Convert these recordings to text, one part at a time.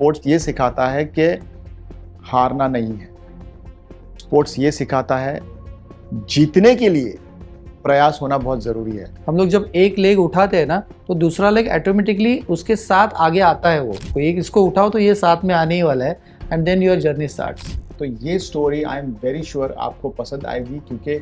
Sports ये सिखाता है कि हारना नहीं है। स्पोर्ट्स ये सिखाता है जीतने के लिए प्रयास होना बहुत ज़रूरी है। हम लोग जब एक लेग उठाते हैं ना तो दूसरा लेग ऑटोमेटिकली उसके साथ आगे आता है। वो तो एक इसको उठाओ तो ये साथ में आने ही वाला है and then your journey starts. तो ये story I am very sure आपको पसंद आएगी, क्योंकि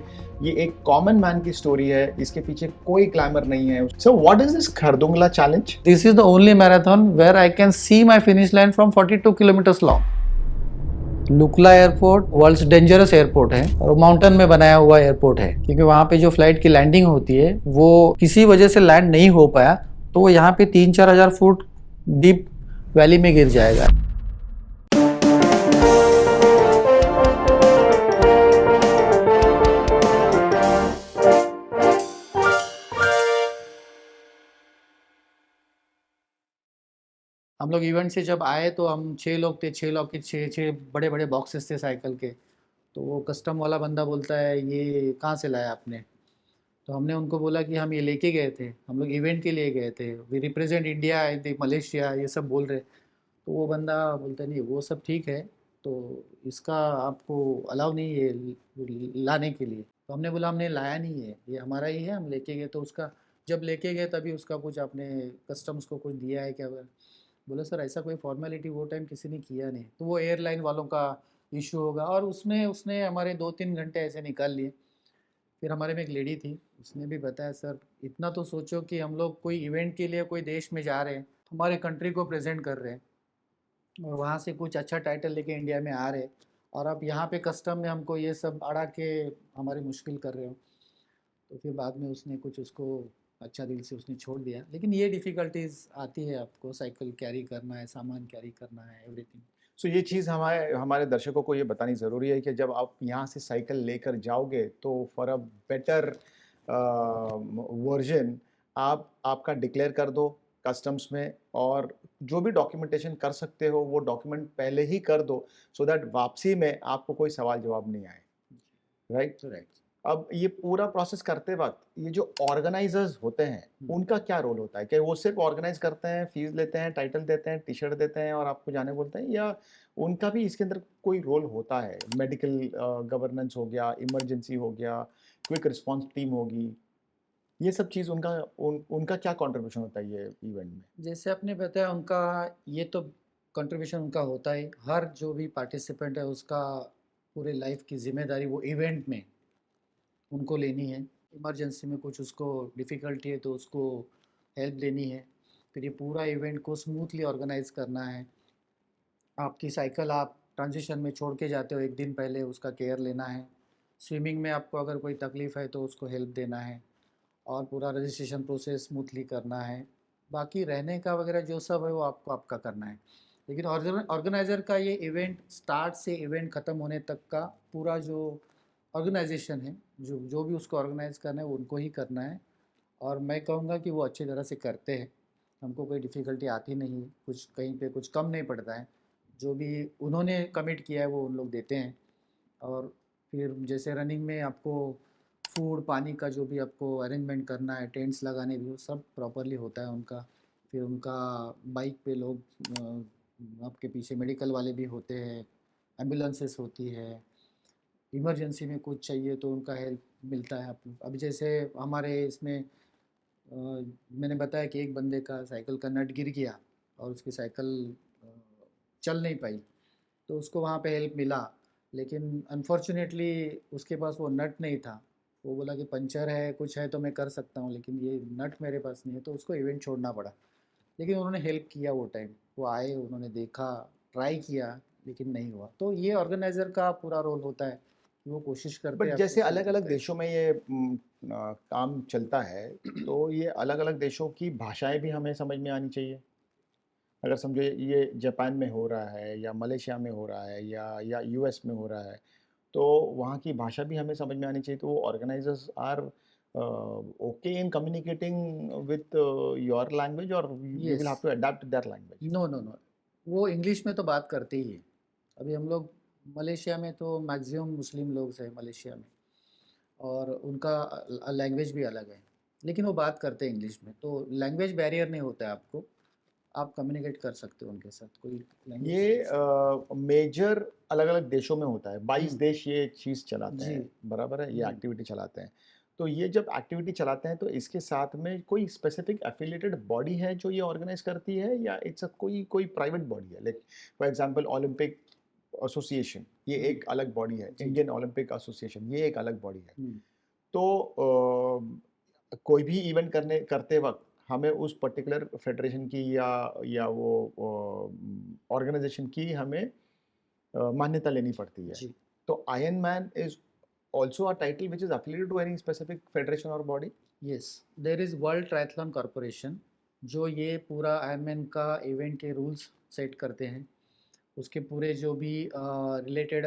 ये एक कॉमन मैन की स्टोरी है। इसके पीछे कोई ग्लैमर नहीं है। So what is this Khardung La challenge? This is the only marathon where I can see my finish line from 42 kilometres long. Lukla airport world's dangerous airport है और माउंटेन में बनाया हुआ एयरपोर्ट है, क्योंकि वहाँ पे जो फ्लाइट की लैंडिंग होती है वो किसी वजह से लैंड नहीं हो पाया तो वो यहाँ पे 3-4 हजार फुट डीप वैली में गिर जाएगा। हम लोग इवेंट से जब आए तो हम 6 लोग थे। 6 लोग के 6 बड़े बड़े बॉक्सेस थे साइकिल के। तो वो कस्टम वाला बंदा बोलता है ये कहाँ से लाया आपने? तो हमने उनको बोला कि हम ये लेके गए थे, हम लोग इवेंट के लिए गए थे, we represent India in Malaysia, ये सब बोल रहे। तो वो बंदा बोलता नहीं वो सब ठीक है, तो इसका आपको अलाउ नहीं है लाने के लिए। तो हमने बोला हमने लाया नहीं है, ये हमारा ही है, हम लेके गए। तो उसका जब लेके गए तभी उसका कुछ आपने कस्टम्स को कुछ दिया है क्या? बोला सर ऐसा कोई फॉर्मेलिटी वो टाइम किसी ने किया नहीं। तो वो एयरलाइन वालों का इशू होगा। और उसमें उसने हमारे 2-3 घंटे ऐसे निकाल लिए। फिर हमारे में एक लेडी थी, उसने भी बताया सर इतना तो सोचो कि हम लोग कोई इवेंट के लिए कोई देश में जा रहे हैं, हमारे कंट्री को प्रेजेंट कर रहे हैं और वहाँ से कुछ अच्छा टाइटल लेके इंडिया में आ रहे हैं, और आप यहाँ पे कस्टम में हमको ये सब अड़ा के हमारी मुश्किल कर रहे हो। तो फिर बाद में उसने कुछ उसको अच्छा दिल से उसने छोड़ दिया। लेकिन ये डिफ़िकल्टीज आती है, आपको साइकिल कैरी करना है, सामान कैरी करना है, एवरीथिंग। सो ये चीज़ हमारे हमारे दर्शकों को ये बतानी ज़रूरी है कि जब आप यहाँ से साइकिल लेकर जाओगे तो फॉर अ बेटर वर्जन आप आपका डिक्लेयर कर दो कस्टम्स में, और जो भी डॉक्यूमेंटेशन कर सकते हो वो डॉक्यूमेंट पहले ही कर दो, सो दैट वापसी में आपको कोई सवाल जवाब नहीं आए। राइट। राइट। अब ये पूरा प्रोसेस करते वक्त ये जो ऑर्गेनाइजर्स होते हैं उनका क्या रोल होता है? क्या वो सिर्फ ऑर्गेनाइज करते हैं, फीस लेते हैं, टाइटल देते हैं, टी शर्ट देते हैं और आपको जाने बोलते हैं, या उनका भी इसके अंदर कोई रोल होता है? मेडिकल गवर्नेंस हो गया, इमरजेंसी हो गया, क्विक रिस्पांस टीम होगी, ये सब चीज़ उनका क्या कंट्रीब्यूशन होता है ये इवेंट में? जैसे आपने बताया उनका ये तो कंट्रीब्यूशन उनका होता है। हर जो भी पार्टिसिपेंट है उसका पूरे लाइफ की जिम्मेदारी वो इवेंट में उनको लेनी है। इमरजेंसी में कुछ उसको डिफ़िकल्टी है तो उसको हेल्प देनी है। फिर ये पूरा इवेंट को स्मूथली ऑर्गेनाइज करना है। आपकी साइकिल आप ट्रांजिशन में छोड़ के जाते हो, एक दिन पहले उसका केयर लेना है। स्विमिंग में आपको अगर कोई तकलीफ़ है तो उसको हेल्प देना है और पूरा रजिस्ट्रेशन प्रोसेस स्मूथली करना है। बाकी रहने का वगैरह जो सब है वो आपको आपका करना है। लेकिन ऑर्गेनाइज़र का ये इवेंट स्टार्ट से इवेंट ख़त्म होने तक का पूरा जो ऑर्गेनाइजेशन है, जो जो भी उसको ऑर्गेनाइज़ करना है वो उनको ही करना है। और मैं कहूँगा कि वो अच्छी तरह से करते हैं। हमको कोई डिफ़िकल्टी आती नहीं, कुछ कहीं पे कुछ कम नहीं पड़ता है। जो भी उन्होंने कमिट किया है वो उन लोग देते हैं। और फिर जैसे रनिंग में आपको फूड पानी का जो भी आपको अरेंजमेंट करना है, टेंट्स लगाने भी, वो सब प्रॉपरली होता है उनका। फिर उनका बाइक पे लोग आपके पीछे मेडिकल वाले भी होते हैं, एम्बुलेंसेस होती है। इमरजेंसी में कुछ चाहिए तो उनका हेल्प मिलता है। आप अभी जैसे हमारे इसमें मैंने बताया कि एक बंदे का साइकिल का नट गिर गया और उसकी साइकिल अ, चल नहीं पाई, तो उसको वहाँ पे हेल्प मिला। लेकिन अनफॉर्चुनेटली उसके पास वो नट नहीं था। वो बोला कि पंचर है, कुछ है तो मैं कर सकता हूँ, लेकिन ये नट मेरे पास नहीं है, तो उसको इवेंट छोड़ना पड़ा। लेकिन उन्होंने हेल्प किया वो टाइम, वो आए, उन्होंने देखा, ट्राई किया, लेकिन नहीं हुआ। तो ये ऑर्गेनाइज़र का पूरा रोल होता है कि वो कोशिश करते बट हैं आपको जैसे सही अलग-अलग तरीके से। देशों में ये काम चलता है, तो ये अलग-अलग देशों की भाषाएँ भी हमें समझ में आनी चाहिए। अगर समझो ये जापान में हो रहा है या मलेशिया में हो रहा है या यूएस में हो रहा है, तो वहाँ की भाषा भी हमें समझ में आनी चाहिए। तो organisers are okay in communicating with your language, और you will yes. Have to adapt their language? No no no, वो इंग्लिश में तो बात करते ही है। अभी हम लोग मलेशिया में तो मैक्सिमम मुस्लिम लोग हैं मलेशिया में, और उनका लैंग्वेज भी अलग है, लेकिन वो बात करते हैं इंग्लिश में, तो लैंग्वेज बैरियर नहीं होता है आपको। आप कम्युनिकेट कर सकते हो उनके साथ, कोई लैंग्वेज ये मेजर अलग-अलग देशों में होता है, 22 हुँ, देश ये चीज़ चलाते जी, हैं, बराबर है? ये हुँ, एक्टिविटी चलाते हैं। तो ये जब एक्टिविटी चलाते हैं तो इसके साथ में कोई स्पेसिफिक एफिलिएटेड बॉडी है जो ये ऑर्गेनाइज़ करती है या इट्स अ कोई कोई प्राइवेट बॉडी है? Like for example Olympic association ये हुँ, एक अलग बॉडी है, जी, इंडियन ओलंपिक एसोसिएशन ये एक अलग बॉडी है। हुँ, तो कोई भी इवेंट करते वक़्त हमें उस पर्टिकुलर फेडरेशन की या वो ऑर्गेनाइज़ेशन की हमें मान्यता लेनी पड़ती है। जी। तो Iron Man is also a title which is affiliated to any specific federation और body? Yes, there is World Triathlon Corporation, जो ये पूरा आयरनमैन का इवेंट के रूल्स सेट करते हैं। उसके पूरे जो भी रिलेटेड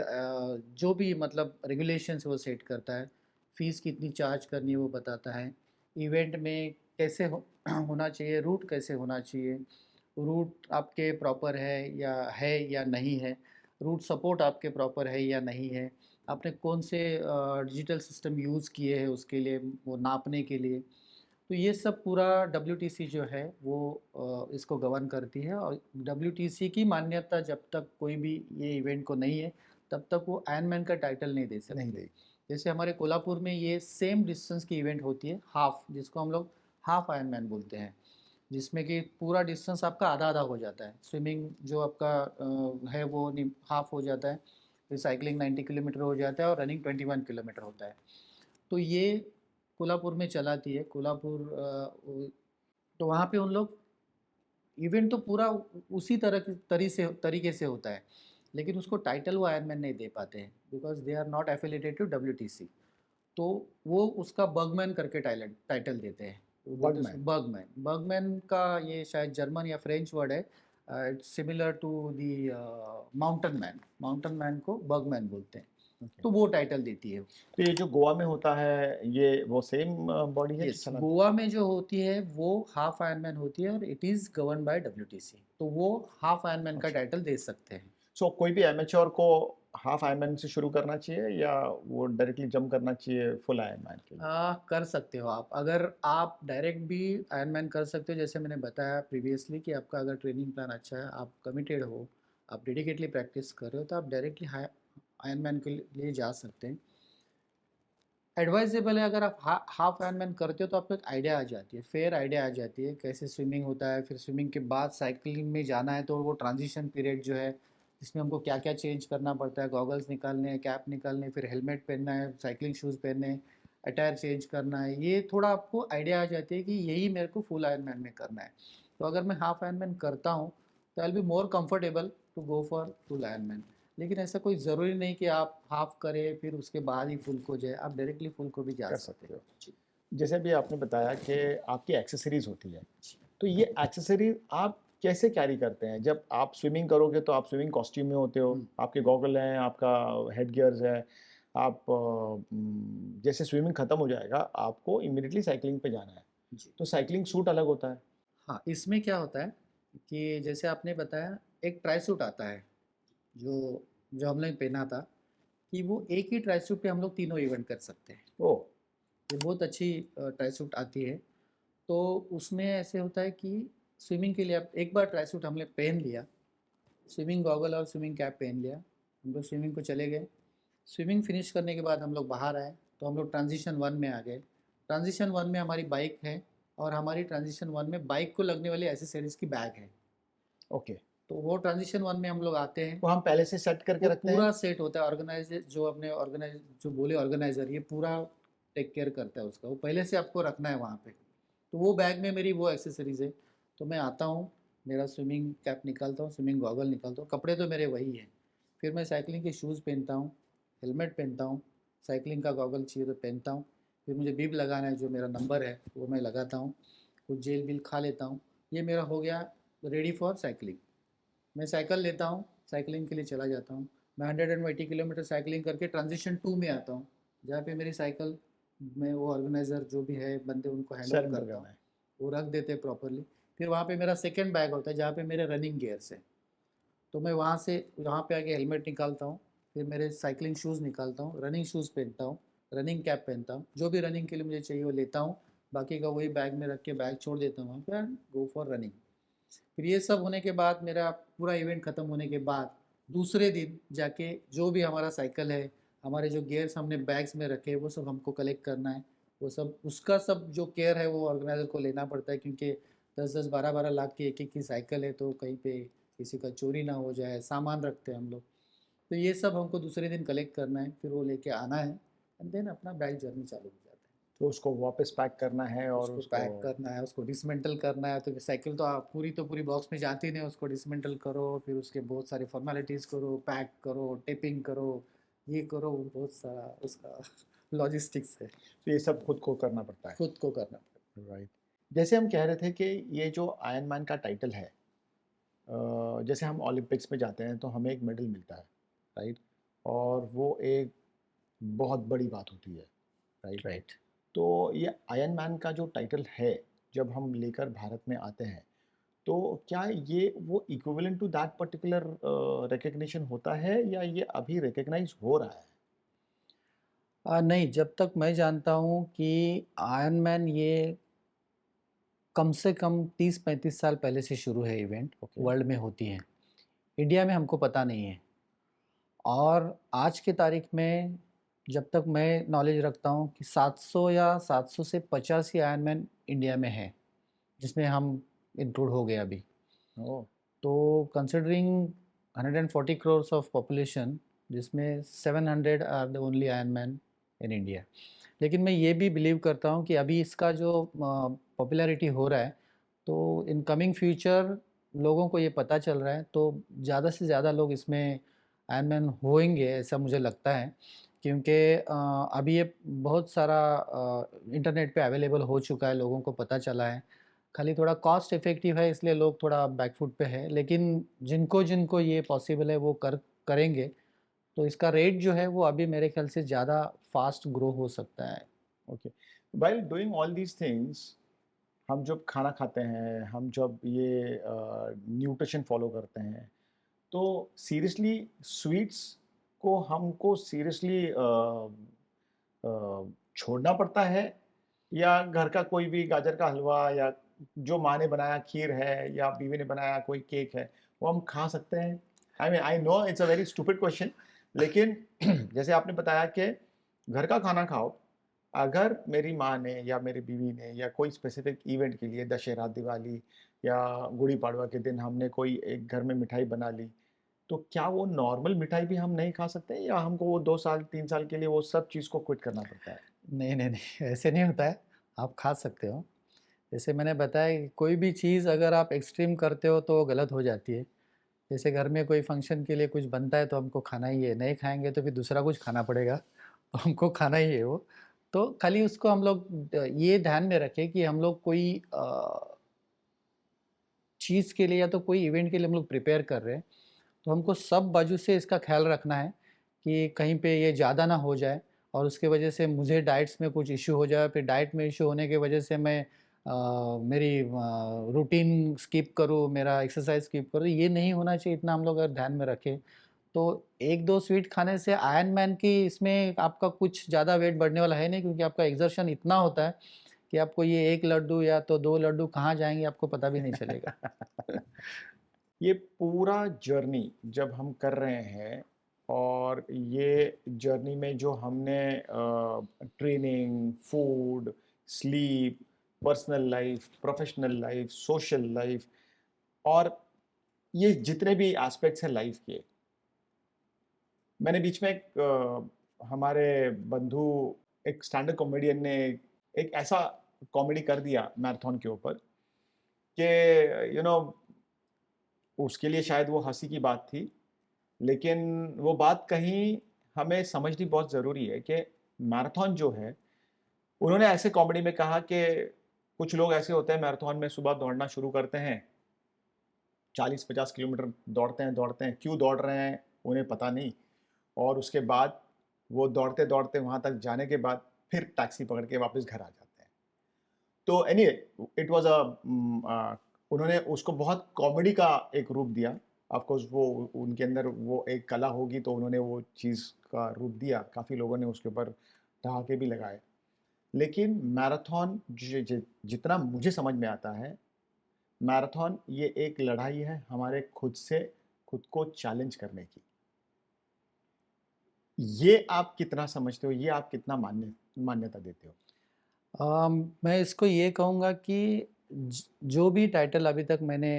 जो भी मतलब रेगुलेशंस वो सेट करता है। फ़ीस कितनी चार्ज करनी है वो बताता है। इवेंट में कैसे होना चाहिए, रूट कैसे होना चाहिए, रूट आपके प्रॉपर है या नहीं है, रूट सपोर्ट आपके प्रॉपर है या नहीं है, आपने कौन से डिजिटल सिस्टम यूज़ किए हैं उसके लिए, वो नापने के लिए। तो ये सब पूरा डब्ल्यूटीसी जो है वो इसको गवर्न करती है, और डब्ल्यूटीसी की मान्यता जब तक कोई भी ये इवेंट को नहीं है, तब तक वो आयरन का टाइटल नहीं दे नहीं सकती है। देगी। जैसे हमारे कोल्हापुर में ये सेम डिस्टेंस की इवेंट होती है, हाफ, जिसको हम लोग हाफ आयरन मैन बोलते हैं, जिसमें कि पूरा डिस्टेंस आपका आधा आधा हो जाता है। स्विमिंग जो आपका है वो हाफ हो जाता है, फिर साइकिलिंग 90 किलोमीटर हो जाता है और रनिंग 21 किलोमीटर होता है। तो ये कोल्हापुर में चलाती है, कोल्हापुर तो वहाँ पे उन लोग इवेंट तो पूरा उसी तरह की तरीके से होता है, लेकिन उसको टाइटल वो आयरन मैन नहीं दे पाते हैं, because they are not affiliated to WTC. तो वो उसका बर्गमैन करके टाइटल देते हैं, वो बोलते हैं उसको बर्गमैन, बर्गमैन। बर्गमैन का ये शायद जर्मन या फ्रेंच वर्ड है, it's similar to the mountain man को बर्गमैन बोलते हैं। ओके। तो वो टाइटल देती है। तो ये जो गोवा में होता है, ये वो सेम बॉडी है जो यस, चलाती गोवा में जो होती है वो हाफ आयरनमैन होती है, और it is govern by WTC, तो वो हाफ आयरनमैन है? का अच्छा। टाइटल दे सकते हैं। सो कोई भी एमेच्योर को हाफ आयरन से शुरू करना चाहिए या वो डायरेक्टली जंप करना चाहिए फुल आयरन के लिए? कर सकते हो आप, अगर आप डायरेक्ट भी आयरनमैन कर सकते हो, जैसे मैंने बताया प्रीवियसली कि आपका अगर ट्रेनिंग प्लान अच्छा है, आप कमिटेड हो, आप डेडिकेटली प्रैक्टिस कर रहे हो, तो आप डायरेक्टली आयरनमैन के लिए जा सकते हैं। एडवाइजेबल है, अगर आप हाफ आयरनमैन करते हो तो आपको एक आइडिया आ जाती है, फेयर आइडिया आ जाती है कैसे स्विमिंग होता है। फिर स्विमिंग के बाद साइकिलिंग में जाना है, तो वो ट्रांजिशन पीरियड जो है, इसमें हमको क्या क्या चेंज करना पड़ता है, गॉगल्स निकालने हैं, कैप निकालने हैं, फिर हेलमेट पहनना है, साइकिलिंग शूज़ पहनने हैं, अटायर चेंज करना है, ये थोड़ा आपको आइडिया आ जाती है कि यही मेरे को फुल आयरनमैन में करना है। तो अगर मैं हाफ आयरनमैन करता हूँ, तो I will be more comfortable to go for full Ironman. लेकिन ऐसा कोई ज़रूरी नहीं कि आप हाफ़ करें फिर उसके बाद ही फुल को जाए, आप डायरेक्टली फुल को भी जा कर सकते हैं। सकते हो। जी, जैसे भी आपने बताया कि आपकी एक्सेसरीज़ होती है, जी। तो ये एक्सेसरीज़ आप कैसे कैरी करते हैं? जब आप स्विमिंग करोगे तो आप स्विमिंग कॉस्ट्यूम में होते हो, हुँ, आपके गॉगल हैं, आपका हेड गियर्स है, आप जैसे स्विमिंग खत्म हो जाएगा, आपको इमीडिएटली साइक्लिंग पे जाना है, जी। तो साइक्लिंग सूट अलग होता है। हाँ, इसमें क्या होता है कि जैसे आपने बताया, एक ट्राई सूट आता है, जो जो हमने पहना था, कि वो एक ही ट्राई सूट पे हम लोग तीनों इवेंट कर सकते हैं। ओह! ये बहुत अच्छी ट्राई सूट आती है। तो उसमें ऐसे होता है कि स्विमिंग के लिए आप एक बार ट्राई सूट हमने पहन लिया, स्विमिंग गॉगल और स्विमिंग कैप पहन लिया, हम लोग स्विमिंग को चले गए। स्विमिंग फिनिश करने के बाद हम लोग बाहर आए, तो हम लोग ट्रांजिशन वन में आ गए। ट्रांजिशन वन में हमारी बाइक है, और हमारी ट्रांजिशन वन में बाइक को लगने वाली एसेसरीज़ की बैग है। ओके, तो वो ट्रांजिशन वन में हम लोग आते हैं, वो हम पहले से सेट करके वो रखते हैं? पूरा सेट होता है। ऑर्गेनाइज़र जो अपने ऑर्गेनाइज जो बोले ऑर्गेनाइज़र, ये पूरा टेक केयर करता है उसका, वो पहले से आपको रखना है वहाँ पे। तो वो बैग में मेरी वो एक्सेसरीज़ है। तो मैं आता हूँ, मेरा स्विमिंग कैप निकालता हूँ, स्विमिंग गॉगल निकालता हूँ, कपड़े तो मेरे वही हैं। फिर मैं साइकिलिंग के शूज़ पहनता हूँ, हेलमेट पहनता हूँ, साइकिलिंग का गॉगल चाहिए तो पहनता हूँ। फिर मुझे बिब लगाना है, जो मेरा नंबर है वो मैं लगाता हूँ, कुछ जेल बिल खा लेता हूँ। ये मेरा हो गया रेडी फॉर साइकिलिंग। मैं साइकिल लेता हूँ, साइकिलिंग के लिए चला जाता हूँ। मैं 180 किलोमीटर साइकिलिंग करके ट्रांजिशन 2 में आता हूँ, जहाँ पे मेरी साइकिल में वो ऑर्गेनाइज़र जो भी है बंदे, उनको हैंड ओवर सरेंडर करता करना हूँ, है। वो रख देते हैं प्रॉपरली। फिर वहाँ पे मेरा सेकंड बैग होता है, जहाँ पे मेरे रनिंग गियर्स है। तो मैं वहाँ से वहाँ पे आके हेलमेट निकालता हूँ, फिर मेरे साइकिलिंग शूज़ निकालता हूँ, रनिंग शूज़ पहनता हूँ, रनिंग कैप पहनता हूँ, जो भी रनिंग के लिए मुझे चाहिए वो लेता हूँ। बाकी का वही बैग में रख के बैग छोड़ देता हूँ वहाँ पे, एंड गो फॉर रनिंग। फिर ये सब होने के बाद मेरा पूरा इवेंट ख़त्म होने के बाद दूसरे दिन जाके जो भी हमारा साइकिल है, हमारे जो गियर्स हमने बैग्स में रखे हैं, वो सब हमको कलेक्ट करना है। वो सब उसका सब जो केयर है वो ऑर्गेनाइज़र को लेना पड़ता है, क्योंकि 10-10, 12-12 लाख की एक-एक की साइकिल है, तो कहीं पे किसी का चोरी ना हो जाए, सामान रखते हैं हम लोग। तो ये सब हमको दूसरे दिन कलेक्ट करना है, फिर वो लेके आना है एंड देन अपना बाइक जर्नी चालू हो जाता है। तो उसको वापस पैक करना है और उसको उसको पैक करना है, उसको डिसमेंटल करना है, तो साइकिल तो आप पूरी तो पूरी बॉक्स में जाती नहीं, उसको डिसमेंटल करो, फिर उसके बहुत सारी फॉर्मेलिटीज़ करो, पैक करो, टेपिंग करो, ये करो, बहुत सारा उसका लॉजिस्टिक्स है, तो ये सब खुद को करना पड़ता है। खुद को करना राइट। जैसे हम कह रहे थे कि ये जो आयरन मैन का टाइटल है, जैसे हम ओलंपिक्स में जाते हैं तो हमें एक मेडल मिलता है, राइट? और वो एक बहुत बड़ी बात होती है, राइट? राइट। तो ये आयरन मैन का जो टाइटल है, जब हम लेकर भारत में आते हैं, तो क्या ये वो equivalent to that particular recognition होता है या ये अभी रिकॉग्नाइज हो रहा है? नहीं, जब तक मैं जानता हूँ कि आयरन मैन ये कम से कम 30-35 साल पहले से शुरू है इवेंट, ओके। वर्ल्ड में होती हैं। इंडिया में हमको पता नहीं है। और आज की तारीख में जब तक मैं नॉलेज रखता हूँ कि 700 या 700 से 85 आयरन मैन इंडिया में है, जिसमें हम इंक्लूड हो गए अभी। ओह! तो कंसिडरिंग 140 करोर्स ऑफ पॉपुलेशन, जिसमें 700 are the only Ironman in India. लेकिन मैं ये भी बिलीव करता हूँ कि अभी इसका जो पॉपुलैरिटी हो रहा है, तो इन कमिंग फ्यूचर लोगों को ये पता चल रहा है, तो ज़्यादा से ज़्यादा लोग इसमें आयरन मैन होएंगे, ऐसा मुझे लगता है। क्योंकि अभी ये बहुत सारा इंटरनेट पे अवेलेबल हो चुका है, लोगों को पता चला है। खाली थोड़ा कॉस्ट इफ़ेक्टिव है, इसलिए लोग थोड़ा बैक फुट पे है, लेकिन जिनको-जिनको ये पॉसिबल है वो करेंगे, तो इसका रेट जो है वो अभी मेरे ख़्याल से ज़्यादा फ़ास्ट ग्रो हो सकता है। Okay. While doing all these things, हम जब खाना खाते हैं, हम जब ये न्यूट्रिशन फ़ॉलो करते हैं, तो सीरियसली स्वीट्स को हमको सीरियसली छोड़ना पड़ता है या घर का कोई भी गाजर का हलवा या जो माँ ने बनाया खीर है या बीवी ने बनाया कोई केक है, वो हम खा सकते हैं? I mean I know it's a very stupid question, लेकिन जैसे आपने बताया कि घर का खाना खाओ, अगर मेरी माँ ने या मेरी बीवी ने या कोई स्पेसिफिक इवेंट के लिए दशहरा, दिवाली या गुड़ी पड़वा के दिन हमने कोई एक घर में मिठाई बना ली, तो क्या वो नॉर्मल मिठाई भी हम नहीं खा सकते या हमको वो 2 साल, 3 साल के लिए वो सब चीज़ को क्विट करना पड़ता है? नहीं, नहीं, नहीं, ऐसे नहीं होता है, आप खा सकते हो। जैसे मैंने बताया कि कोई भी चीज़ अगर आप एक्सट्रीम करते हो तो वो गलत हो जाती है। जैसे घर में कोई फंक्शन के लिए कुछ बनता है तो हमको खाना ही है, नहीं खाएँगे तो फिर दूसरा कुछ खाना पड़ेगा, तो हमको खाना ही है वो। तो खाली उसको हम लोग ये ध्यान में रखें कि हम लोग कोई चीज़ के लिए या तो कोई इवेंट के लिए हम लोग प्रिपेयर कर रहे हैं, तो हमको सब बाजू से इसका ख़्याल रखना है कि कहीं पे ये ज़्यादा ना हो जाए और उसके वजह से मुझे डाइट्स में कुछ इश्यू हो जाए, फिर डाइट में इश्यू होने की वजह से मैं मेरी रूटीन स्किप करूँ, मेरा एक्सरसाइज स्किप करूँ, ये नहीं होना चाहिए। इतना हम लोग अगर ध्यान में रखें, तो 1-2 स्वीट खाने से आयरन मैन की इसमें आपका कुछ ज़्यादा वेट बढ़ने वाला है नहीं, क्योंकि आपका एक्सर्शन इतना होता है कि आपको ये 1 लड्डू या तो 2 लड्डू कहाँ जाएँगे आपको पता भी नहीं चलेगा। ये पूरा जर्नी जब हम कर रहे हैं और ये जर्नी में जो हमने training, food, sleep, personal life, professional life, social life और ये जितने भी एस्पेक्ट्स हैं लाइफ के, मैंने बीच में एक हमारे बंधु एक स्टैंड अप कॉमेडियन ने एक ऐसा कॉमेडी कर दिया मैराथन के ऊपर कि यू नो उसके लिए शायद वो हँसी की बात थी, लेकिन वो बात कहीं हमें समझनी बहुत ज़रूरी है कि मैराथन जो है, उन्होंने ऐसे कॉमेडी में कहा कि कुछ लोग ऐसे होते हैं मैराथन में सुबह दौड़ना शुरू करते हैं, 40-50 किलोमीटर दौड़ते हैं, क्यों दौड़ रहे हैं उन्हें पता नहीं और उसके बाद वो दौड़ते-दौड़ते वहाँ तक जाने के बाद फिर टैक्सी पकड़ के वापस घर आ जाते हैं। तो एनीवे इट वाज़ उन्होंने उसको बहुत कॉमेडी का एक रूप दिया। ऑफ़ कोर्स वो उनके अंदर वो एक कला होगी तो उन्होंने वो चीज़ का रूप दिया। काफ़ी लोगों ने उसके ऊपर ठहाके भी लगाए। लेकिन मैराथन जितना मुझे समझ में आता है, मैराथन ये एक लड़ाई है हमारे खुद से खुद को चैलेंज करने की। ये आप कितना समझते हो? ये आप कितना मान्यता देते हो? मैं इसको ये कहूँगा कि जो भी टाइटल अभी तक मैंने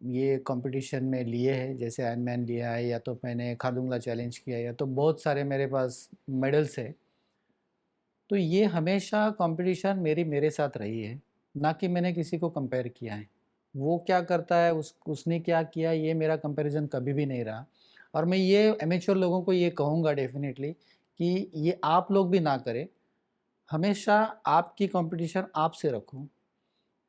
ये कंपटीशन में लिए हैं, जैसे आयरन मैन लिया है या तो मैंने खारदुंगला चैलेंज किया है या तो बहुत सारे मेरे पास मेडल्स है, तो ये हमेशा कंपटीशन मेरी मेरे साथ रही है, ना कि मैंने किसी को कंपेयर किया है। वो क्या करता है, उसने क्या किया, ये मेरा कंपैरिजन कभी भी नहीं रहा। और मैं ये एमेच्योर लोगों को ये कहूँगा डेफिनेटली कि ये आप लोग भी ना करें। हमेशा आपकी कंपटीशन आपसे रखो।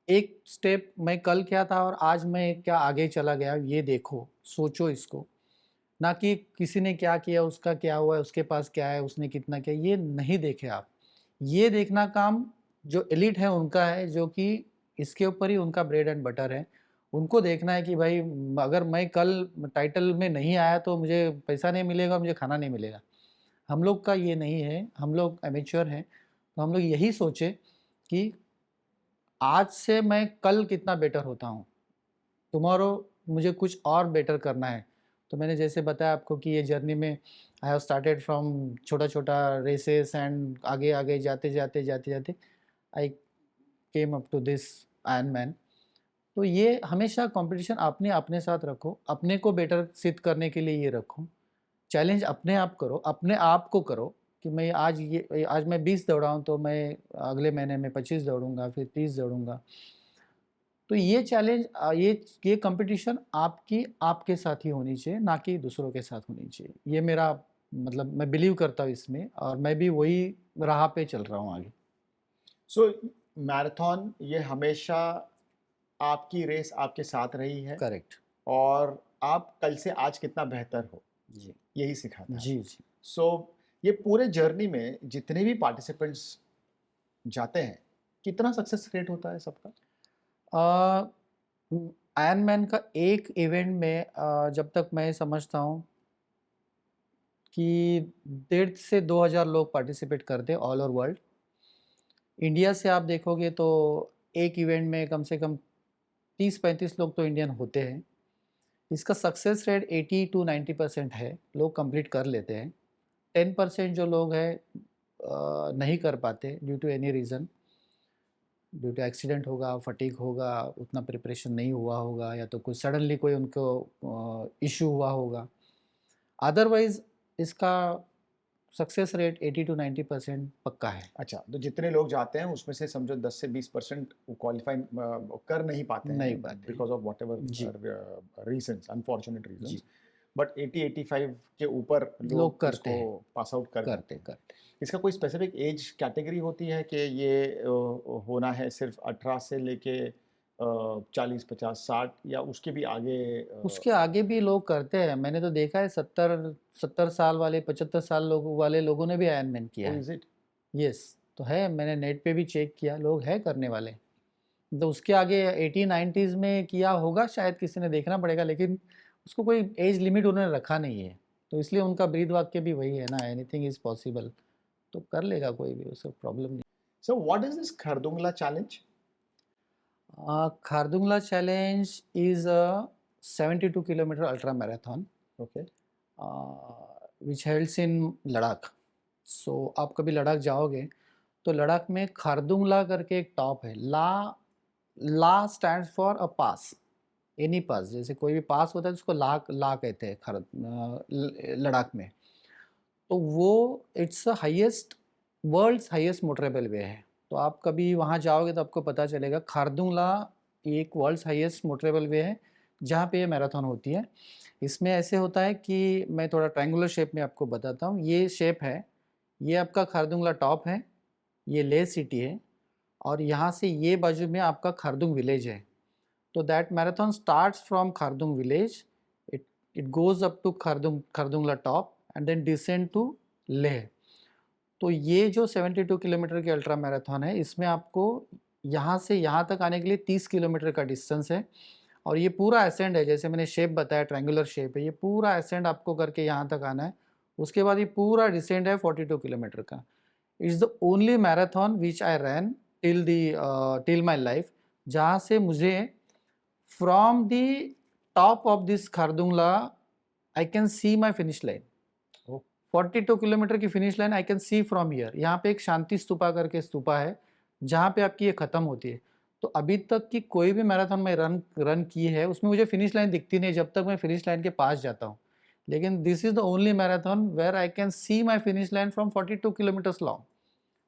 एक स्टेप मैं कल क्या था और आज मैं क्या आगे चला गया, ये देखो, सोचो इसको। ना कि किसी ने क्या किया, उसका क्या हुआ है, उसके पास क्या है, उसने कितना किया, ये नहीं देखे आप। ये देखना काम जो एलीट है उनका है, जो कि इसके ऊपर ही उनका ब्रेड एंड बटर है। उनको देखना है कि भाई अगर मैं कल टाइटल में नहीं आया तो मुझे पैसा नहीं मिलेगा, मुझे खाना नहीं मिलेगा। हम लोग का ये नहीं है, हम लोग एमेच्योर हैं, तो हम लोग यही सोचें कि आज से मैं कल कितना बेटर होता हूँ। टुमारो मुझे कुछ और बेटर करना है। तो मैंने जैसे बताया आपको कि ये जर्नी में आई हैव स्टार्टेड फ्रॉम छोटा-छोटा रेसेस एंड आगे-आगे जाते-जाते I came up to this Iron Man. तो ये हमेशा कंपटीशन आपने अपने साथ रखो, अपने को बेटर सिद्ध करने के लिए ये रखो। चैलेंज अपने आप करो, अपने आप को करो कि मैं आज मैं 20 दौड़ा हूँ तो मैं अगले महीने में 25 दौड़ूँगा, फिर 30 दौड़ूँगा। तो ये चैलेंज ये कंपटीशन आपकी आपके साथ ही होनी चाहिए, ना कि दूसरों के साथ होनी चाहिए। ये मेरा मतलब मैं बिलीव करता हूँ इसमें और मैं भी वही राह पे चल रहा हूँ आगे। सो मैराथन ये हमेशा आपकी रेस आपके साथ रही है करेक्ट। और आप कल से आज कितना बेहतर हो, जी। यही सिखाता है। जी, जी। सो ये पूरे जर्नी में जितने भी पार्टिसिपेंट्स जाते हैं, कितना सक्सेस रेट होता है सबका? अ, आयरन मैन का एक इवेंट में जब तक मैं समझता हूँ कि 1,500 से 2,000 लोग पार्टिसिपेट करते हैं ऑल ओवर वर्ल्ड। इंडिया से आप देखोगे तो एक इवेंट में कम से कम 30-35 लोग तो इंडियन होते हैं। इसका सक्सेस रेट 80 टू 90% है, लोग कंप्लीट कर लेते हैं। 10% जो लोग हैं नहीं कर पाते due to any reason, due to accident होगा, फटीग होगा, उतना प्रिपरेशन नहीं हुआ होगा या तो कुछ सडनली कोई उनको इश्यू हुआ होगा। अदरवाइज़ इसका सक्सेस रेट 80 टू 90% पक्का है। अच्छा, तो जितने लोग जाते हैं उसमें से समझो 10 से 20% वो क्वालीफाई कर नहीं पाते नहीं हैं पाते हैं। बिकॉज़ ऑफ जी, व्हाटएवर रीज़न्स, अनफॉर्च्यूनेट जी। रीज़न्स। बट 80-85 के ऊपर लोग लोग करते इसको हैं, पास आउट कर जाते करते, हैं। करते। इसका कोई स्पेसिफिक एज कैटेगरी होती है कि ये होना है सिर्फ़ 18 से लेके 40, 50, 60 या उसके भी आगे उसके आगे भी लोग करते हैं। मैंने तो देखा है 70 साल वाले, 75 साल वाले लोगों ने भी आयरन मैन किया ओह है। Is it? यस, तो है, मैंने नेट पे भी चेक किया, लोग हैं करने वाले। तो उसके आगे 80-90s में किया होगा शायद, किसी ने देखना पड़ेगा, लेकिन उसको कोई एज लिमिट उन्होंने रखा नहीं है। तो इसलिए उनका ब्रीद वाक्य भी वही है ना, एनीथिंग इज़ पॉसिबल। तो कर लेगा कोई भी, उससे प्रॉब्लम नहीं। So what is this Khardung La challenge? Khardung La challenge is a 72 kilometre ultra marathon okay, which helds in Ladakh. सो आप कभी लद्दाख जाओगे तो लद्दाख में खारदुंगला करके एक टॉप है। La la stands for a pass, any pass, जैसे कोई भी पास होता है तो उसको ला ला कहते हैं लद्दाख में। तो वो it's highest, world's highest motorable way है। तो आप कभी वहाँ जाओगे तो आपको पता चलेगा खारदुंगला एक वर्ल्ड्स हाईएस्ट मोटरेबल वे है जहाँ पे ये मैराथन होती है। इसमें ऐसे होता है कि मैं थोड़ा ट्रायंगुलर शेप में आपको बताता हूँ। ये शेप है, ये आपका खारदुंगला टॉप है, ये लेह सिटी है और यहाँ से ये बाजू में आपका खारदुंग विलेज है। तो that marathon starts from Khardung village, it it goes up to Khardungla top and then descend to Leh. तो ये जो 72 किलोमीटर की अल्ट्रा मैराथन है, इसमें आपको यहाँ से यहाँ तक आने के लिए 30 किलोमीटर का डिस्टेंस है और ये पूरा असेंड है। जैसे मैंने शेप बताया, ट्रायंगुलर शेप है, ये पूरा असेंड आपको करके यहाँ तक आना है। उसके बाद ये पूरा डिसेंड है 42 किलोमीटर का। It's the only marathon which I ran till my life, जहाँ से मुझे From the top of this Khardungla, I can see my finish line. Oh. 42 kilometre की finish line I can C from here. यहाँ पे एक शांति स्तूपा करके स्तूपा है जहाँ पे आपकी ये ख़त्म होती है। तो अभी तक की कोई भी मैराथन में रन की है उसमें मुझे फिनिश लाइन दिखती नहीं जब तक मैं फिनिश लाइन के पास जाता हूँ। लेकिन this is the only marathon where I can see my finish line from 42 kilometres long.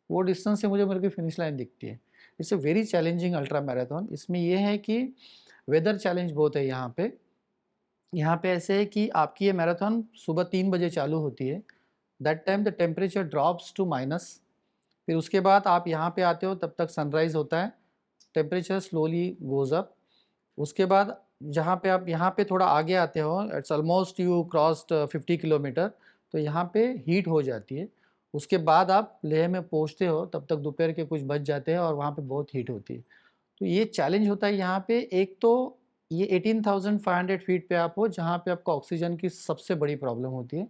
वो डिस्टेंस से मुझे मेरे की फिनिश लाइन दिखती है। It's a very challenging ultra marathon. इसमें ये है कि वेदर चैलेंज बहुत है यहाँ पे। यहाँ पे ऐसे है कि आपकी ये मैराथन सुबह 3 बजे चालू होती है। That time the temperature drops to minus. फिर उसके बाद आप यहाँ पे आते हो तब तक सनराइज़ होता है, टेम्परेचर स्लोली गोज़ अप। उसके बाद जहाँ पे आप यहाँ पे थोड़ा आगे आते हो, it's almost you crossed 50 kilometre, तो यहाँ पे हीट हो जाती है। उसके बाद आप लेह में पहुँचते हो तब तक दोपहर के कुछ बज जाते हैं और वहाँ पे बहुत हीट होती है। तो ये चैलेंज होता है यहाँ पे। एक तो ये 18,500 फीट पे आप हो जहाँ पे आपको ऑक्सीजन की सबसे बड़ी प्रॉब्लम होती है।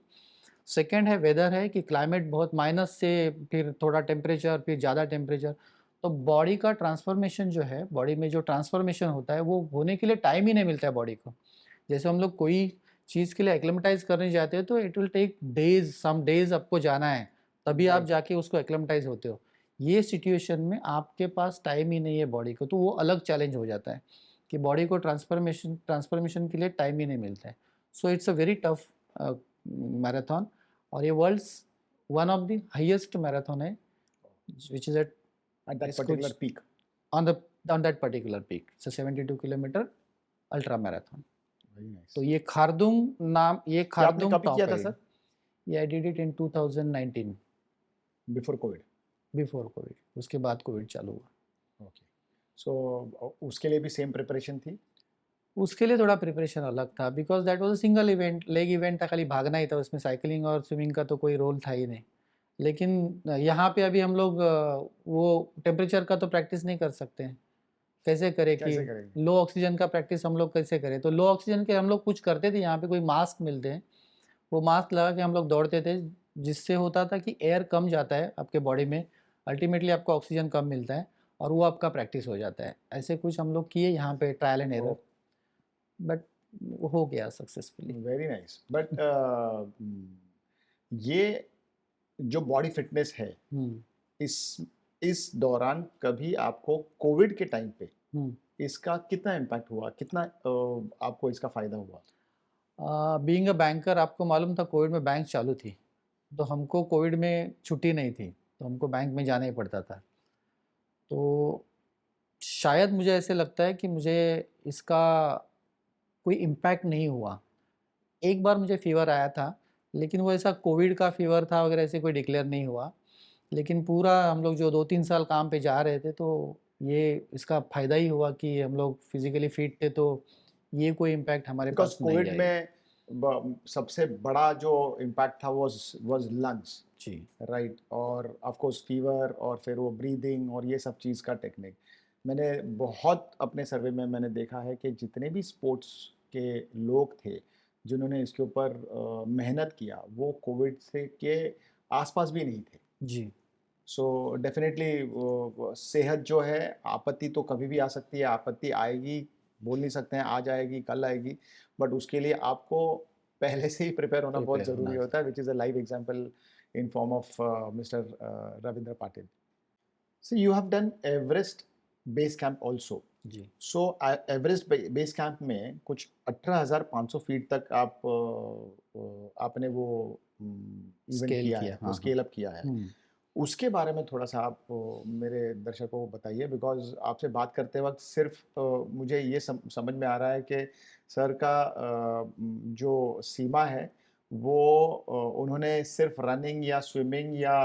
सेकंड है वेदर है कि क्लाइमेट बहुत माइनस से फिर थोड़ा टेम्परेचर फिर ज़्यादा टेम्परेचर। तो बॉडी का ट्रांसफॉर्मेशन जो है, बॉडी में जो ट्रांसफॉर्मेशन होता है वो होने के लिए टाइम ही नहीं मिलता है बॉडी को। जैसे हम लोग कोई चीज़ के लिए एक्लेमेटाइज करने जाते हैं तो it will take days, some days आपको जाना है, तभी आप राइट। जाके उसको एक्लेमेटाइज होते हो। ये सिचुएशन में आपके पास टाइम ही नहीं है बॉडी को, तो वो अलग चैलेंज हो जाता है कि बॉडी को ट्रांसफॉर्मेशन ट्रांसफॉर्मेशन के लिए टाइम ही नहीं मिलता है। So it's a very tough marathon. और ये world's one of the highest marathon है which is at At that particular peak. on the on that particular peak. It's a 72 kilometre ultra marathon. Very nice. तो ये खारदुंग नाम, ये ये आपने खारदुंग कभी किया टॉप था है। सर? ये I did it in 2019 before Covid. Before Covid. उसके बाद कोविड चालू हुआ। ओके। सो उसके लिए भी सेम प्रिपरेशन थी? उसके लिए थोड़ा प्रिपरेशन अलग था because that was a single event, leg event था, खाली भागना ही था, उसमें साइकिलिंग और स्विमिंग का तो कोई रोल था ही नहीं। लेकिन यहाँ पे अभी हम लोग वो टेम्परेचर का तो प्रैक्टिस नहीं कर सकते हैं। कैसे करें कि कैसे करेंगे? लो ऑक्सीजन का प्रैक्टिस हम लोग कैसे करें? तो लो ऑक्सीजन के हम लोग कुछ करते थे, यहाँ पे कोई मास्क मिलते हैं, वो मास्क लगा के हम लोग दौड़ते थे, जिससे होता था कि एयर कम जाता है आपके बॉडी में, अल्टीमेटली आपको ऑक्सीजन कम मिलता है और वो आपका प्रैक्टिस हो जाता है। ऐसे कुछ हम लोग किए यहाँ पे, ट्रायल एंड एरर, बट हो गया सक्सेसफुली। Very nice. बट ये जो बॉडी फिटनेस है, इस इस दौरान कभी आपको कोविड के टाइम पे इसका कितना इम्पैक्ट हुआ, कितना आपको इसका फायदा हुआ? बीइंग अ बैंकर, आपको मालूम था कोविड में बैंक चालू थी, तो हमको कोविड में छुट्टी नहीं थी, तो हमको बैंक में जाना ही पड़ता था। तो शायद मुझे ऐसे लगता है कि मुझे इसका कोई इम्पैक्ट नहीं हुआ। एक बार मुझे फ़ीवर आया था, लेकिन वो ऐसा कोविड का फ़ीवर था वगैरह, ऐसे कोई डिक्लेयर नहीं हुआ। लेकिन पूरा हम लोग जो 2-3 साल काम पे जा रहे थे, तो ये इसका फ़ायदा ही हुआ कि हम लोग फिज़िकली फ़िट थे, तो ये कोई इम्पैक्ट हमारे बिकॉज पास नहीं कोविड आई। में सबसे बड़ा जो इम्पैक्ट था वाज लंग्स, जी। राइट? और ऑफ कोर्स फीवर और फिर वो ब्रीदिंग और ये सब चीज़ का टेक्निक। मैंने बहुत अपने सर्वे में मैंने देखा है कि जितने भी स्पोर्ट्स के लोग थे जिन्होंने इसके ऊपर मेहनत किया, वो कोविड से के आसपास भी नहीं थे। जी। सो डेफिनेटली सेहत जो है, आपत्ति तो कभी भी आ सकती है, आपत्ति आएगी, बोल नहीं सकते हैं आज आएगी कल आएगी, बट उसके लिए आपको पहले से ही प्रिपेयर होना बहुत प्रिपेयर ज़रूरी होना होता है, ज़रूरी। Which is a live example in form of mister Ravindra Patil. So you have done Everest base camp also. जी। So एवरेस्ट बेस कैंप में कुछ 18,500 फीट तक आपने वो इवेंट स्केल किया किया, है, वो हाँ, हाँ। स्केल अप किया है। उसके बारे में थोड़ा सा आप मेरे दर्शकों को बताइए, बिकॉज आपसे बात करते वक्त सिर्फ मुझे ये समझ में आ रहा है कि सर का जो सीमा है वो उन्होंने सिर्फ रनिंग या स्विमिंग या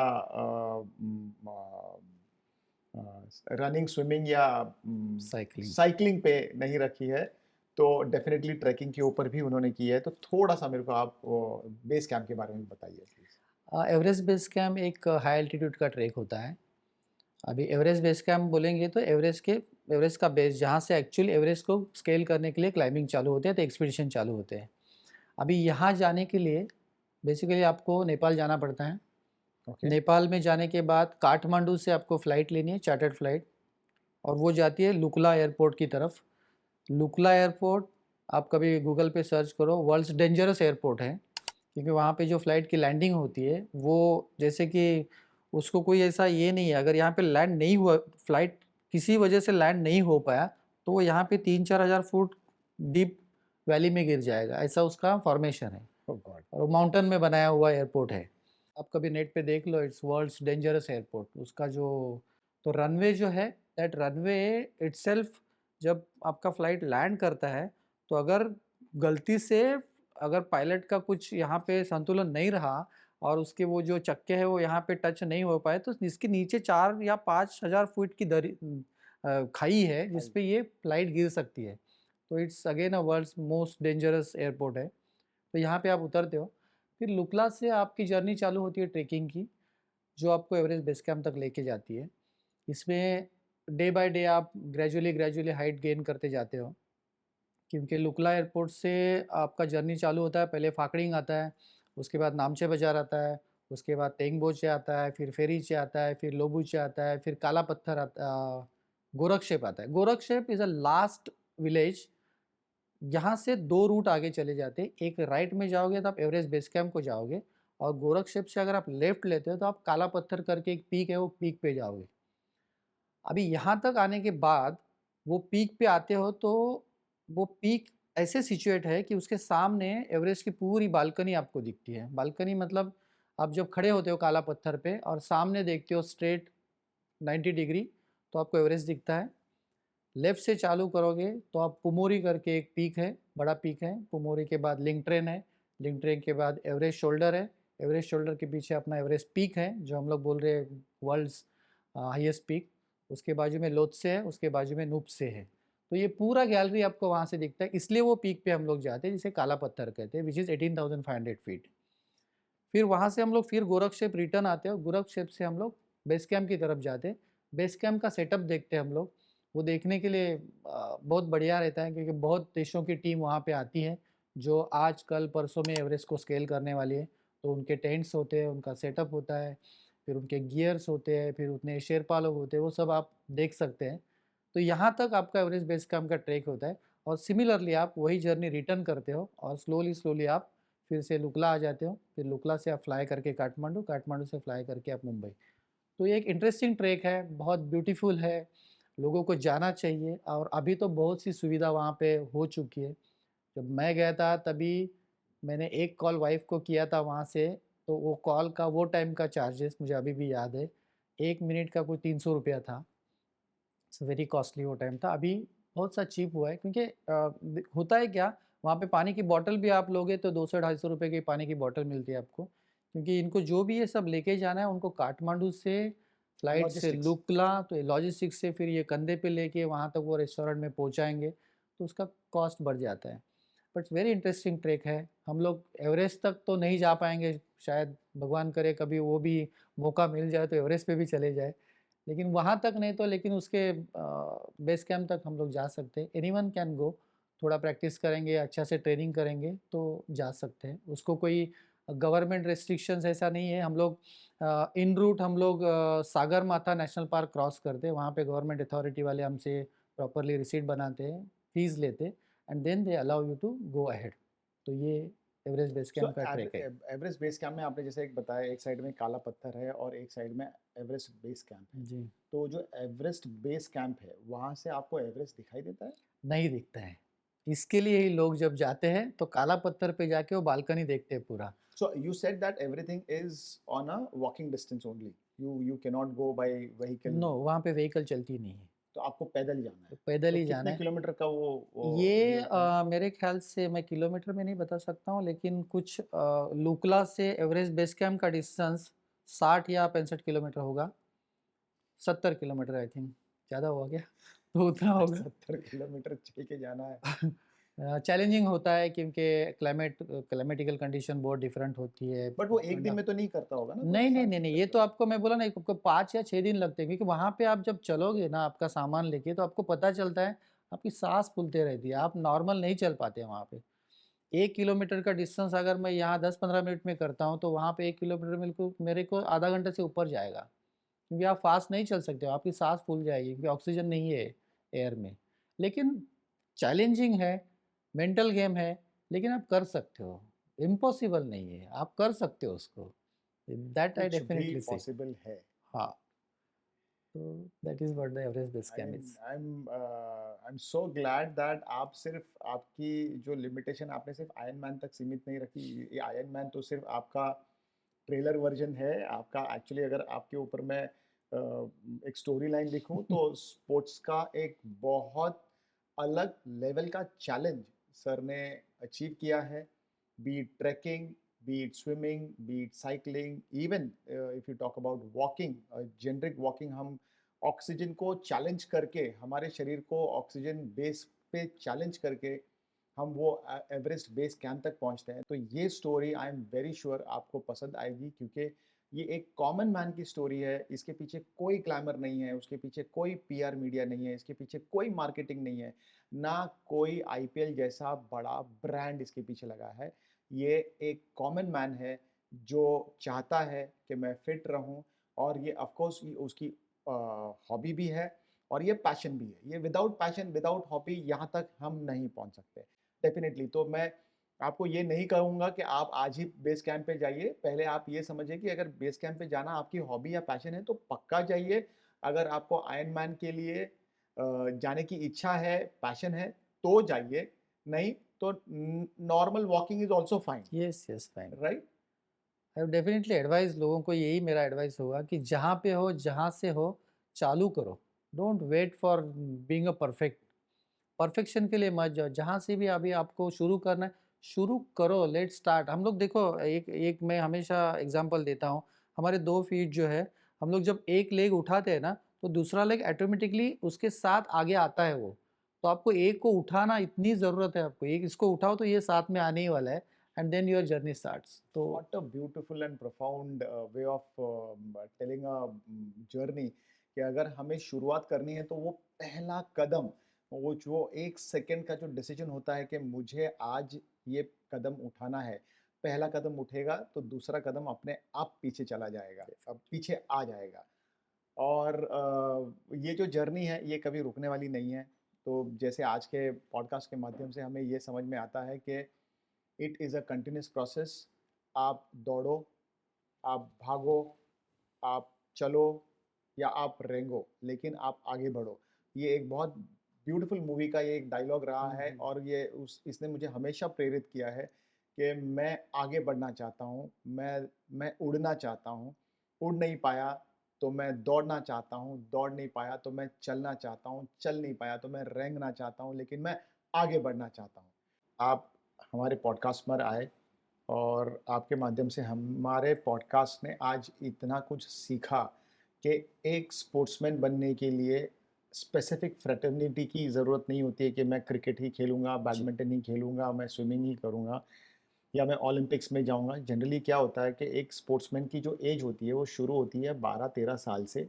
रनिंग, स्विमिंग या साइक्लिंग। साइक्लिंग पे नहीं रखी है, तो डेफिनेटली ट्रैकिंग के ऊपर भी उन्होंने की है। तो थोड़ा-सा मेरे को आप बेस कैंप के बारे में बताइए प्लीज़। एवरेस्ट बेस कैंप एक हाई एल्टीट्यूड का ट्रैक होता है। अभी एवरेस्ट बेस कैंप बोलेंगे तो एवरेस्ट का बेस जहाँ से एक्चुअली एवरेस्ट को स्केल करने के लिए क्लाइंबिंग चालू होते हैं, तो एक्सपीडिशन चालू होते हैं। अभी यहाँ जाने के लिए बेसिकली आपको नेपाल जाना पड़ता है। ओके, नेपाल में जाने के बाद काठमांडू से आपको फ़्लाइट लेनी है, चार्टर्ड फ़्लाइट, और वो जाती है लुकला एयरपोर्ट की तरफ। लुकला एयरपोर्ट आप कभी गूगल पे सर्च करो, वर्ल्ड्स डेंजरस एयरपोर्ट है, क्योंकि वहाँ पे जो फ्लाइट की लैंडिंग होती है वो जैसे कि उसको कोई ऐसा ये नहीं है, अगर यहाँ पे लैंड नहीं हुआ, फ्लाइट किसी वजह से लैंड नहीं हो पाया, तो वो यहाँ पे 3-4 हज़ार फुट डीप वैली में गिर जाएगा, ऐसा उसका फॉर्मेशन है। ओह गॉड। और माउंटेन में बनाया हुआ एयरपोर्ट है। आप कभी नेट पे देख लो, इट्स वर्ल्ड्स डेंजरस एयरपोर्ट। उसका जो तो रनवे जो है, दैट रनवे इटसेल्फ, जब आपका फ्लाइट लैंड करता है, तो अगर गलती से अगर पायलट का कुछ यहाँ पे संतुलन नहीं रहा और उसके वो जो चक्के हैं वो यहाँ पे टच नहीं हो पाए, तो इसके नीचे 4 या 5 हज़ार फुट की खाई है जिसपे ये फ्लाइट गिर सकती है। तो it's again a world's most dangerous airport है। तो यहाँ पे आप उतरते हो, फिर लुकला से आपकी जर्नी चालू होती है ट्रेकिंग की, जो आपको एवरेस्ट बेस कैंप तक लेके जाती है। इसमें डे बाय डे आप ग्रेजुअली ग्रेजुअली हाइट गेन करते जाते हो, क्योंकि लुकला एयरपोर्ट से आपका जर्नी चालू होता है। पहले फाकड़िंग आता है, उसके बाद नामचे बाजार आता है, उसके बाद तेंगबोचे आता है, फिर फेरीचे आता है, फिर लोबूचे आता है, फिर काला पत्थर गोरखशेप आता है। गोरखशेप इज़ अ लास्ट विलेज। यहाँ से 2 रूट आगे चले जाते हैं, एक राइट में जाओगे तो आप एवरेस्ट बेस कैंप को जाओगे, और गोरखशेप से अगर आप लेफ्ट लेते हो तो आप काला पत्थर करके एक पीक है, वो पीक पे जाओगे। अभी यहाँ तक आने के बाद वो पीक पे आते हो तो वो पीक ऐसे सिचुएट है कि उसके सामने एवरेस्ट की पूरी बालकनी आपको दिखती है। बालकनी मतलब आप जब खड़े होते हो काला पत्थर पे और सामने देखते हो स्ट्रेट 90 डिग्री, तो आपको एवरेस्ट दिखता है। लेफ्ट से चालू करोगे तो आप पुमोरी करके एक पीक है, बड़ा पीक है। पुमोरी के बाद लिंक ट्रेन है, लिंक ट्रेन के बाद एवरेस्ट शोल्डर है, एवरेस्ट शोल्डर के पीछे अपना एवरेस्ट पीक है, जो हम लोग बोल रहे हैं वर्ल्ड्स हाईएस्ट पीक। उसके बाजू में लोत्से है, उसके बाजू में नुप्से है। तो ये पूरा गैलरी आपको वहाँ से दिखता है, इसलिए वो पीक पे हम लोग जाते हैं, जिसे काला पत्थर कहते हैं, विच इज़ 18,500 फीट। फिर वहाँ से हम लोग फिर गोरखशेप रिटर्न आते हैं, और गोरखशेप से हम लोग बेस कैंप की तरफ जाते हैं। बेस कैंप का सेटअप देखते हैं हम लोग। वो देखने के लिए बहुत बढ़िया रहता है, क्योंकि बहुत देशों की टीम वहाँ पे आती है, जो आज कल परसों में एवरेस्ट को स्केल करने वाली है। तो उनके टेंट्स होते हैं, उनका सेटअप होता है, फिर उनके गियर्स होते हैं, फिर उतने शेरपा लोग होते हैं, वो सब आप देख सकते हैं। तो यहाँ तक आपका एवरेस्ट बेस कैंप का ट्रैक होता है, और सिमिलरली आप वही जर्नी रिटर्न करते हो, और स्लोली स्लोली आप फिर से लुकला आ जाते हो। फिर लुकला से आप फ्लाई करके काठमांडू, काठमांडू से फ्लाई करके आप मुंबई। तो ये एक इंटरेस्टिंग ट्रैक है, बहुत ब्यूटीफुल है, लोगों को जाना चाहिए। और अभी तो बहुत सी सुविधा वहाँ पे हो चुकी है। जब मैं गया था तभी मैंने एक कॉल वाइफ को किया था वहाँ से, तो वो कॉल का वो टाइम का चार्जेस मुझे अभी भी याद है, 1 मिनट का कोई 300 रुपया था। इट्स वेरी कॉस्टली वो टाइम था। अभी बहुत सा चीप हुआ है, क्योंकि होता है क्या, वहाँ पे पानी की बॉटल भी आप लोगे तो 200-250 रुपये की पानी की बॉटल मिलती है आपको, क्योंकि इनको जो भी ये सब लेके जाना है उनको काठमांडू से फ्लाइट से लॉजिस्टिक्स। लुकला, तो लॉजिस्टिक्स से फिर ये कंधे पे लेके वहाँ तक वो रेस्टोरेंट में पहुँचाएंगे, तो उसका कॉस्ट बढ़ जाता है। बट वेरी इंटरेस्टिंग ट्रैक है। हम लोग एवरेस्ट तक तो नहीं जा पाएंगे, शायद भगवान करे कभी वो भी मौका मिल जाए तो एवरेस्ट पे भी चले जाए, लेकिन वहाँ तक नहीं तो लेकिन उसके बेस कैंप तक हम लोग जा सकते हैं। Anyone can go. थोड़ा प्रैक्टिस करेंगे, अच्छा से ट्रेनिंग करेंगे तो जा सकते हैं। उसको कोई गवर्नमेंट रेस्ट्रिक्शंस ऐसा नहीं है। हम लोग इन रूट हम लोग सागर माथा नेशनल पार्क क्रॉस करते हैं, वहाँ पे गवर्नमेंट अथॉरिटी वाले हमसे प्रॉपरली रिसीट बनाते हैं, फीस लेते, and then they allow you to go ahead. तो ये एवरेस्ट बेस सो कैंप का ट्रैक है। एवरेस्ट बेस कैंप में आपने जैसे एक बताया, एक साइड में काला पत्थर है और एक साइड में एवरेस्ट बेस कैंप है। जी। तो जो एवरेस्ट बेस कैंप है वहाँ से आपको एवरेस्ट दिखाई देता है? नहीं दिखता है। इसके लिए ही लोग जब जाते हैं तो काला पत्थर पे जाके वो बालकनी देखते हैं पूरा। So you said that everything is on a walking distance only. You cannot go by vehicle. No, वहाँ पे व्हीकल चलती नहीं है, तो आपको पैदल ही जाना तो है। पैदल तो ही जाना कितने है। किलोमीटर का वो ये ये होता है? मेरे ख्याल से मैं किलोमीटर में नहीं बता सकता हूँ, लेकिन कुछ लुकला से एवरेस्ट बेस कैंप का डिस्टेंस 60 या 65 किलोमीटर होगा। 70 किलोमीटर आई थिंक, ज़्यादा हुआ क्या? तो उतना होगा। 70 किलोमीटर चल के जाना है। चैलेंजिंग होता है, क्योंकि क्लाइमेटिकल कंडीशन बहुत डिफरेंट होती है। बट वो एक दिन में तो नहीं करता होगा ना कोई नहीं, नहीं, साथ नहीं, नहीं, सत्तर ये तो किलोमीटर आपको मैं बोला ना, आपको 5 या 6 दिन लगते हैं, क्योंकि वहाँ पे आप जब चलोगे ना आपका सामान लेके, तो आपको पता चलता है, आपकी साँस फूलते रहती है, आप नॉर्मल नहीं चल पाते हैं वहाँ पे। 1 किलोमीटर का डिस्टेंस अगर मैं यहाँ 10-15 मिनट में करता हूँ, तो वहाँ पे 1 किलोमीटर मेरे को आधा घंटे से ऊपर जाएगा, क्योंकि आप फास्ट नहीं चल सकते हो, आपकी साँस फूल जाएगी, क्योंकि ऑक्सीजन नहीं है एयर में। लेकिन चैलेंजिंग है, मेंटल गेम है, लेकिन आप कर सकते हो, इम्पॉसिबल नहीं है, आप कर सकते हो उसको, दैट आई कुछ भी डेफिनेटली से। पॉसिबल है। हाँ, तो that is what the average base I came mean is. I am so glad that आप सिर्फ आपकी जो लिमिटेशन आपने सिर्फ आयरन मैन तक सीमित नहीं रखी। ये आयरन मैन तो सिर्फ आपका ट्रेलर वर्जन है। आपका एक्चुअली अगर आपके ऊपर मैं एक स्टोरी लाइन लिखूं तो स्पोर्ट्स का एक बहुत अलग लेवल का चैलेंज सर ने अचीव किया है। Be it trekking, be it swimming, be it cycling, even if you talk about walking, generic walking, हम ऑक्सीजन को चैलेंज करके, हमारे शरीर को ऑक्सीजन बेस पे चैलेंज करके हम वो एवरेस्ट बेस कैंप तक पहुंचते हैं। तो ये story I am very sure आपको पसंद आएगी, क्योंकि ये एक कॉमन मैन की स्टोरी है। इसके पीछे कोई ग्लैमर नहीं है, उसके पीछे कोई पीआर मीडिया नहीं है, इसके पीछे कोई मार्केटिंग नहीं है, ना कोई आईपीएल जैसा बड़ा ब्रांड इसके पीछे लगा है। ये एक कॉमन मैन है जो चाहता है कि मैं फिट रहूं, और ये ऑफ कोर्स उसकी हॉबी भी है और ये पैशन भी है। ये विदाउट पैशन, विदाउट हॉबी यहाँ तक हम नहीं पहुँच सकते डेफिनेटली। तो मैं आपको ये नहीं कहूँगा कि आप आज ही बेस कैंप पे जाइए। पहले आप ये समझिए कि अगर बेस कैंप पे जाना आपकी हॉबी या पैशन है तो पक्का जाइए। अगर आपको आयरन मैन के लिए जाने की इच्छा है, पैशन है, तो जाइए, नहीं तो normal walking is also fine, yes yes, fine. Right? I would definitely advice लोगों को, यही मेरा एडवाइस होगा कि जहाँ पे हो, जहाँ से हो, चालू करो। Don't wait for being a perfect, perfection के लिए मत जाओ। जहाँ से भी अभी आपको शुरू करना है, शुरू करो, लेट स्टार्ट। हम लोग देखो, एक एक मैं हमेशा एग्जांपल देता हूँ। हमारे 2 फीट जो है, हम लोग जब एक लेग उठाते हैं ना, तो दूसरा लेग ऑटोमेटिकली उसके साथ आगे आता है वो। तो आपको एक को उठाना इतनी ज़रूरत है, आपको एक इसको उठाओ तो ये साथ में आने ही वाला है, and then your journey starts. तो What a beautiful and profound way of telling a journey, कि अगर हमें शुरुआत करनी है तो वो पहला कदम, वो जो 1 सेकंड का जो डिसीजन होता है कि मुझे आज ये कदम उठाना है, पहला कदम उठेगा तो दूसरा कदम अपने आप पीछे चला जाएगा, अब पीछे आ जाएगा। और ये जो जर्नी है ये कभी रुकने वाली नहीं है। तो जैसे आज के पॉडकास्ट के माध्यम से हमें ये समझ में आता है कि it is a continuous process. आप दौड़ो, आप भागो, आप चलो या आप रेंगो, लेकिन आप आगे बढ़ो। ये एक बहुत ब्यूटीफुल मूवी का ये एक डायलॉग रहा है, और ये उस इसने मुझे हमेशा प्रेरित किया है कि मैं आगे बढ़ना चाहता हूँ, मैं उड़ना चाहता हूँ। उड़ नहीं पाया तो मैं दौड़ना चाहता हूँ, दौड़ नहीं पाया तो मैं चलना चाहता हूँ, चल नहीं पाया तो मैं रेंगना चाहता हूँ, लेकिन मैं आगे बढ़ना चाहता हूँ। आप हमारे पॉडकास्ट पर आए, और आपके माध्यम से हमारे पॉडकास्ट ने आज इतना कुछ सीखा कि एक स्पोर्ट्समैन बनने के लिए स्पेसिफिक फ्रेटर्निटी की ज़रूरत नहीं होती है कि मैं क्रिकेट ही खेलूँगा, जी बैडमिंटन ही खेलूँगा, मैं स्विमिंग ही करूँगा या मैं ओलंपिक्स में जाऊँगा। जनरली क्या होता है कि एक स्पोर्ट्समैन की जो एज होती है वो शुरू होती है 12-13 साल से,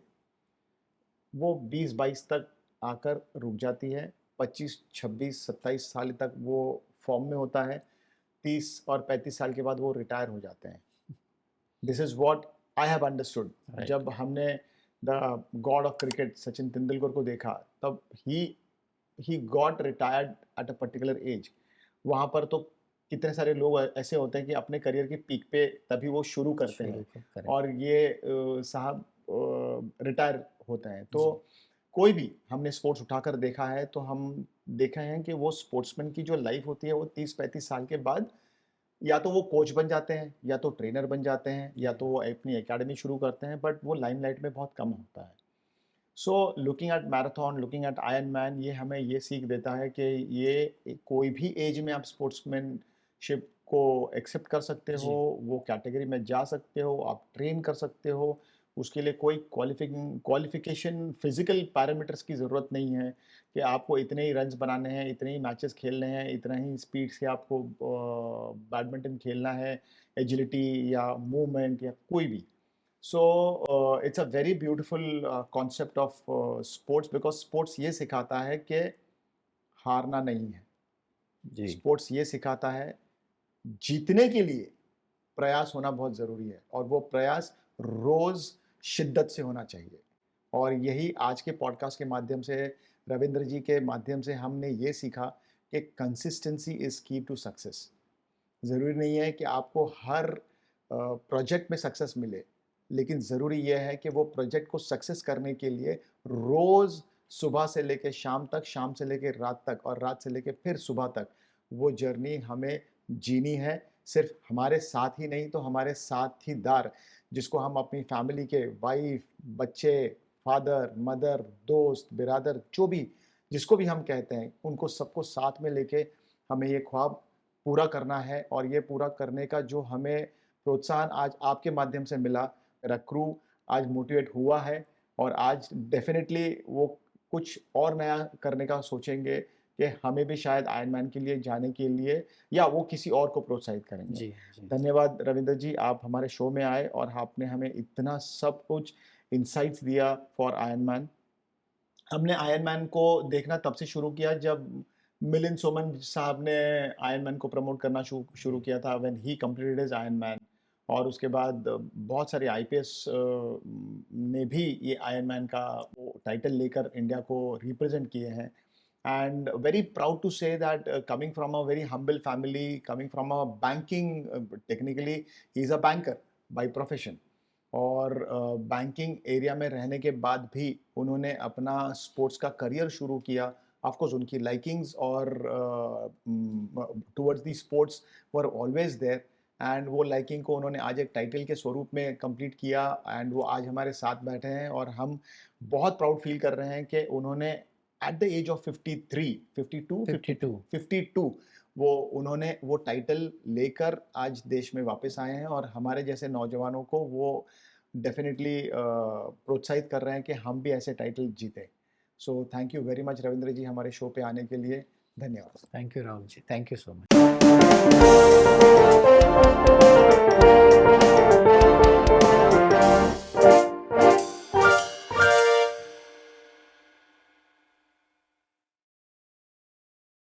वो 20-22 तक आकर रुक जाती है, 25, 26, 27 साल तक वो फॉर्म में होता है, 30 और 35 साल के बाद वो रिटायर हो जाते हैं। This is what I have understood. Right. जब हमने the God of cricket Sachin Tendulkar को देखा, तब he got retired at a particular age. वहाँ पर तो कितने सारे लोग ऐसे होते हैं कि अपने करियर के पीक पे तभी वो शुरू करते शुरू हैं, कर, करेक्ट। और ये साहब रिटायर होते हैं। तो जी कोई भी हमने स्पोर्ट्स उठाकर देखा है तो हम देखे हैं कि वो स्पोर्ट्समैन की जो लाइफ होती है वो 30-35 साल के बाद या तो वो कोच बन जाते हैं, या तो ट्रेनर बन जाते हैं, या तो वो अपनी एकेडमी शुरू करते हैं, बट वो लाइमलाइट में बहुत कम होता है। So looking at marathon, looking at iron man, ये हमें ये सीख देता है कि ये कोई भी एज में आप स्पोर्ट्समैनशिप को एक्सेप्ट कर सकते हो, जी वो कैटेगरी में जा सकते हो, आप ट्रेन कर सकते हो। उसके लिए कोई क्वालिफिकेशन फिजिकल पैरामीटर्स की ज़रूरत नहीं है कि आपको इतने ही रन्स बनाने हैं, इतने ही मैचेस खेलने हैं, इतना ही स्पीड से आपको बैडमिंटन खेलना है, एजिलिटी या मूवमेंट या कोई भी। So it's a very beautiful concept of sports, because sports ये सिखाता है कि हारना नहीं है। जी स्पोर्ट्स ये सिखाता है जीतने के लिए प्रयास होना बहुत ज़रूरी है, और वो प्रयास रोज़ शिद्दत से होना चाहिए। और यही आज के पॉडकास्ट के माध्यम से रविंद्र जी के माध्यम से हमने ये सीखा कि कंसिस्टेंसी इज़ की टू सक्सेस। ज़रूरी नहीं है कि आपको हर प्रोजेक्ट में सक्सेस मिले, लेकिन ज़रूरी यह है कि वो प्रोजेक्ट को सक्सेस करने के लिए रोज़ सुबह से लेके शाम तक, शाम से लेके रात तक और रात से लेके फिर सुबह तक वो जर्नी हमें जीनी है। सिर्फ़ हमारे साथ ही नहीं तो हमारे साथीदार, जिसको हम अपनी फैमिली के वाइफ़, बच्चे, फादर, मदर, दोस्त, बिरादर, जो भी जिसको भी हम कहते हैं, उनको सबको साथ में लेके हमें ये ख्वाब पूरा करना है। और ये पूरा करने का जो हमें प्रोत्साहन आज आपके माध्यम से मिला, मेरा क्रू आज मोटिवेट हुआ है और आज डेफ़िनेटली वो कुछ और नया करने का सोचेंगे कि हमें भी शायद आयरन मैन के लिए जाने के लिए या वो किसी और को प्रोत्साहित करेंगे। जी, जी। धन्यवाद रविंदर जी, आप हमारे शो में आए और आपने हमें इतना सब कुछ इनसाइट्स दिया फॉर आयरन मैन। हमने आयरन मैन को देखना तब से शुरू किया जब मिलिंद सोमन साहब ने आयरन मैन को प्रमोट करना शुरू जी। किया था, when he completed his iron man. और उसके बाद बहुत सारे आईपीएस ने भी ये आयरन मैन का वो टाइटल लेकर इंडिया को रिप्रेजेंट किए हैं। And very proud to say that coming from a very humble family, coming from a banking, technically he is a banker by profession. और बैंकिंग एरिया में रहने के बाद भी उन्होंने अपना स्पोर्ट्स का करियर शुरू किया। ऑफ कोर्स उनकी लाइकिंग्स और towards the sports were always there, and वो लाइकिंग को उन्होंने आज एक टाइटल के स्वरूप में कंप्लीट किया एंड वो आज हमारे साथ बैठे हैं और हम बहुत प्राउड फील कर रहे हैं कि उन्होंने एट द एज ऑफ 53, 52, 52। 52 वो उन्होंने वो टाइटल लेकर आज देश में वापस आए हैं और हमारे जैसे नौजवानों को वो डेफिनेटली प्रोत्साहित कर रहे हैं कि हम भी ऐसे टाइटल जीतें। So thank you very much Ravindra ji हमारे शो पे आने के लिए। धन्यवाद। Thank you Rahul ji. Thank you so much.